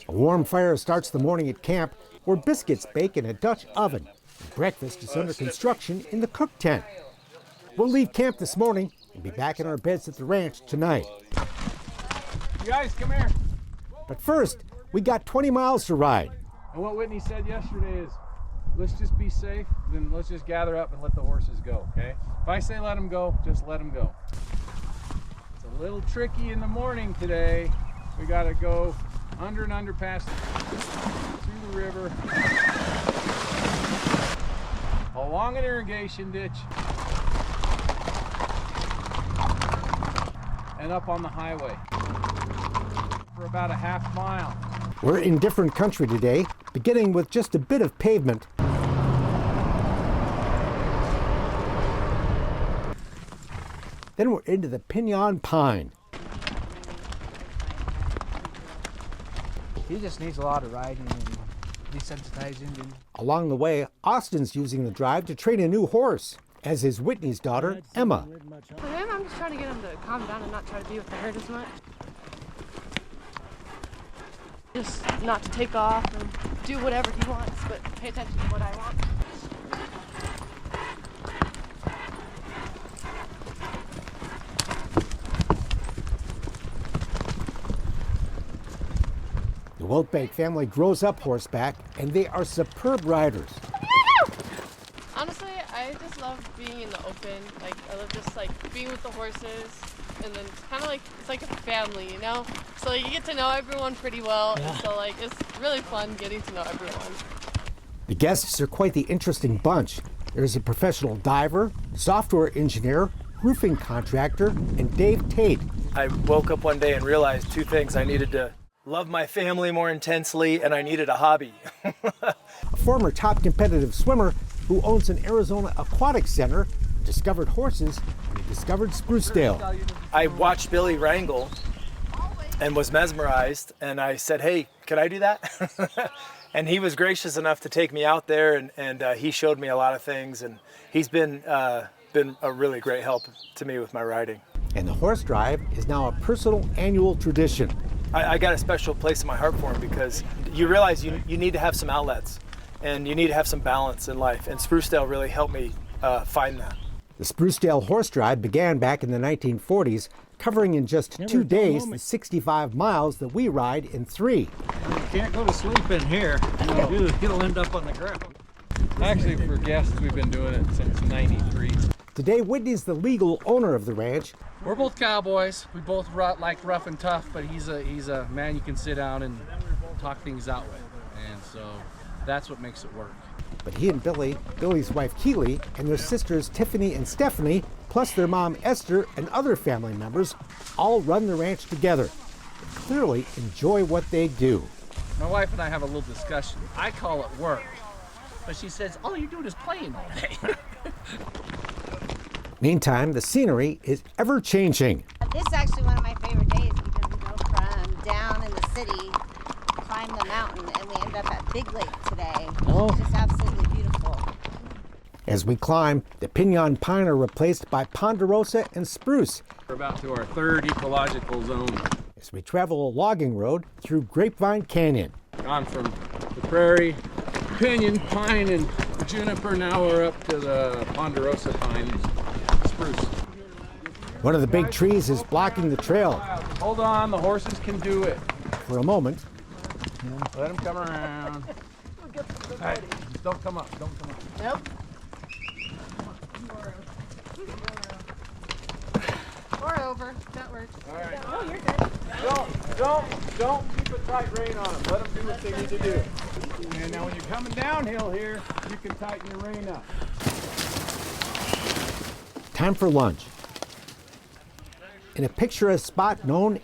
A warm fire starts the morning at camp, where biscuits bake in a Dutch oven. Breakfast is under construction in the cook tent. We'll leave camp this morning and be back in our beds at the ranch tonight. You guys, come here. But first, we got 20 miles to ride. And what Whitney said yesterday is, let's just be safe, then let's just gather up and let the horses go, okay? If I say let them go, just let them go. It's a little tricky in the morning today. We gotta go under an underpass, through the river, along an irrigation ditch, and up on the highway for about a half mile. We're in different country today, beginning with just a bit of pavement. Then we're into the Pinyon Pine. He just needs a lot of riding and desensitizing. Along the way, Austin's using the drive to train a new horse, as is Whitney's daughter, Emma. For him, I'm just trying to get him to calm down and not try to be with the herd as much. Just not to take off and do whatever he wants, but pay attention to what I want. The Wiltbank family grows up horseback, and they are superb riders. Honestly, I just love being in the open. Like, I love just like being with the horses, and then kind of like it's like a family, you know. So like, you get to know everyone pretty well, and so like it's really fun getting to know everyone. The guests are quite the interesting bunch. There's a professional diver, software engineer, roofing contractor, and Dave Tate. I woke up one day and realized two things. I needed to love my family more intensely, and I needed a hobby. A former top competitive swimmer who owns an Arizona aquatic center, discovered horses, and he discovered Sprucedale. I watched Billy wrangle and was mesmerized, and I said, hey, could I do that? And he was gracious enough to take me out there, and he showed me a lot of things, and he's been a really great help to me with my riding. And the horse drive is now a personal annual tradition. I got a special place in my heart for him because you realize you need to have some outlets and you need to have some balance in life, and Sprucedale really helped me find that. The Sprucedale horse drive began back in the 1940s, covering in just 2 days the 65 miles that we ride in 3. You can't go to sleep in here. You'll end up on the ground. Actually, for guests, we've been doing it since '93. Today, Whitney's the legal owner of the ranch. We're both cowboys. We both like rough and tough, but he's a man you can sit down and talk things out with, and so that's what makes it work. But he and Billy, Billy's wife Keely, and their sisters Tiffany and Stephanie, plus their mom Esther and other family members, all run the ranch together. They clearly enjoy what they do. My wife and I have a little discussion. I call it work, but she says all you're doing is playing all day. Meantime, the scenery is ever changing. This is actually one of my favorite days because we go from down in the city, climb the mountain, and we end up at Big Lake today. It's just absolutely beautiful. As we climb, the Pinyon Pine are replaced by Ponderosa and Spruce. We're about to our third ecological zone. As we travel a logging road through Grapevine Canyon. Gone from the prairie, pinyon, pine, and juniper. Now we're up to the Ponderosa pine, spruce. One of the big trees is blocking the trail. Hold on, the horses can do it. For a moment, Let them come around. All right, don't come up, don't come up. Nope. Or over. That works. All right. Oh, you're good. Don't keep a tight rein on them. Let them do what they need to do. And now when you're coming downhill here, you can tighten your rein up. time for lunch. In a picturesque spot known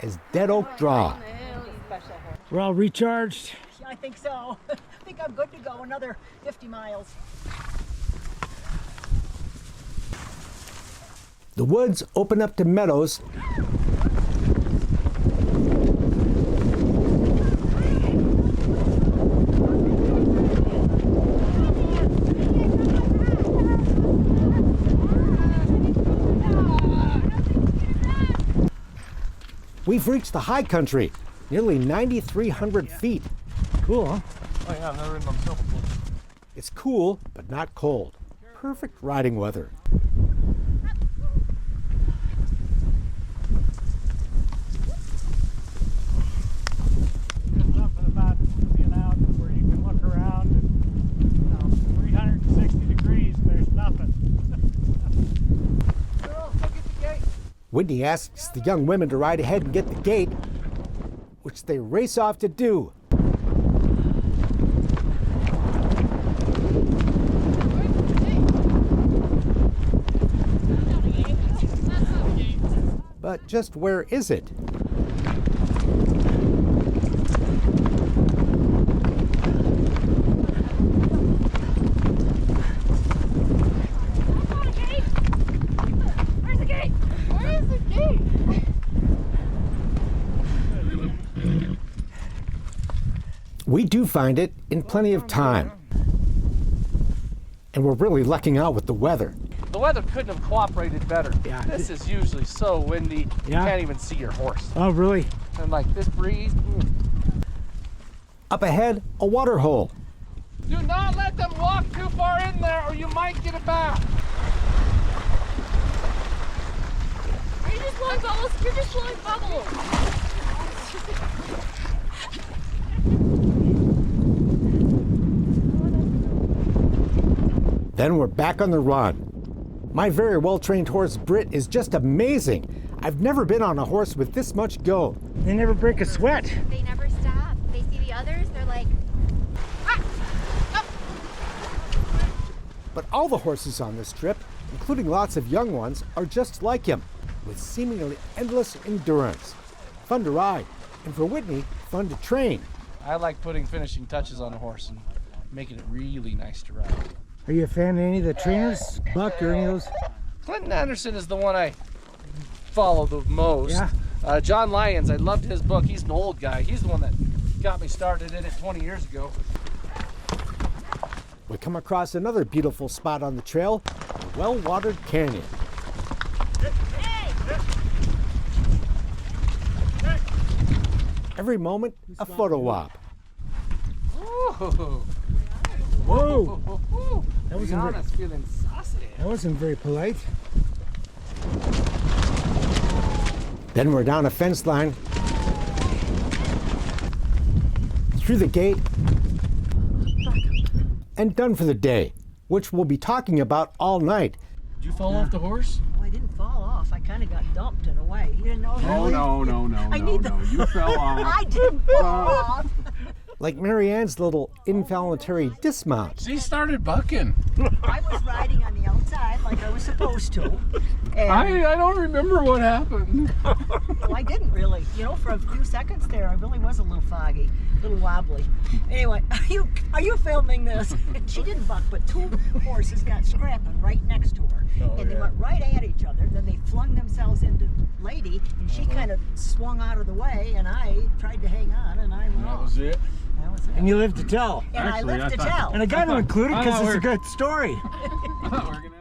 as Dead Oak Draw. We're all recharged. I think so. I think I'm good to go another 50 miles. The woods open up to meadows. We've reached the high country, nearly 9,300 feet. Cool, huh? Oh yeah, I've never ridden on myself before. It's cool, but not cold. Perfect riding weather. There's something about being out where you can look around and, 360 degrees, there's nothing. Whitney asks the young women to ride ahead and get the gate, which they race off to do. But just where is it? Where's the gate? Where is the gate? We do find it in plenty of time. And we're really lucking out with the weather. The weather couldn't have cooperated better. Yeah. This is usually so windy, you Yeah. can't even see your horse. Oh, really? And like this breeze, Up ahead, a water hole. do not let them walk too far in there or you might get it back. Are you just blowing bubbles? You're just blowing bubbles. Then we're back on the run. My very well-trained horse, Britt, is just amazing. I've never been on a horse with this much go. They never break a sweat. They never stop. They see the others, they're like, But all the horses on this trip, including lots of young ones, are just like him, with seemingly endless endurance. Fun to ride, and for Whitney, fun to train. I like putting finishing touches on a horse and making it really nice to ride. Are you a fan of any of the trainers? Buck or any of those? Clinton Anderson is the one I follow the most. Yeah. John Lyons, I loved his book. He's an old guy. He's the one that got me started in it 20 years ago. We come across another beautiful spot on the trail, a well-watered canyon. Every moment, a photo op. Ooh. Whoa! That wasn't very, Brianna's feeling saucy. that wasn't very polite. Then we're down a fence line, through the gate, and done for the day, which we'll be talking about all night. Did you fall off the horse? Oh, I didn't fall off. I kind of got dumped in a way. You didn't know? Oh, no, I need the- You fell off. I didn't fall off. Like Marianne's little involuntary dismount. She started bucking. I was riding on the outside like I was supposed to. And I don't remember what happened. well, I didn't really. For a few seconds there, I really was a little foggy, a little wobbly. Anyway, are you filming this? She didn't buck, but two horses got scrapping right next to her. And they went right at each other. Then they flung themselves into Lady, and she kind of swung out of the way, and I tried to hang on, and I went That off. was it. That was it. And you live to tell. And Actually, I lived I to thought- tell. And I got to include it I because thought it's a we're- good story. I thought we were gonna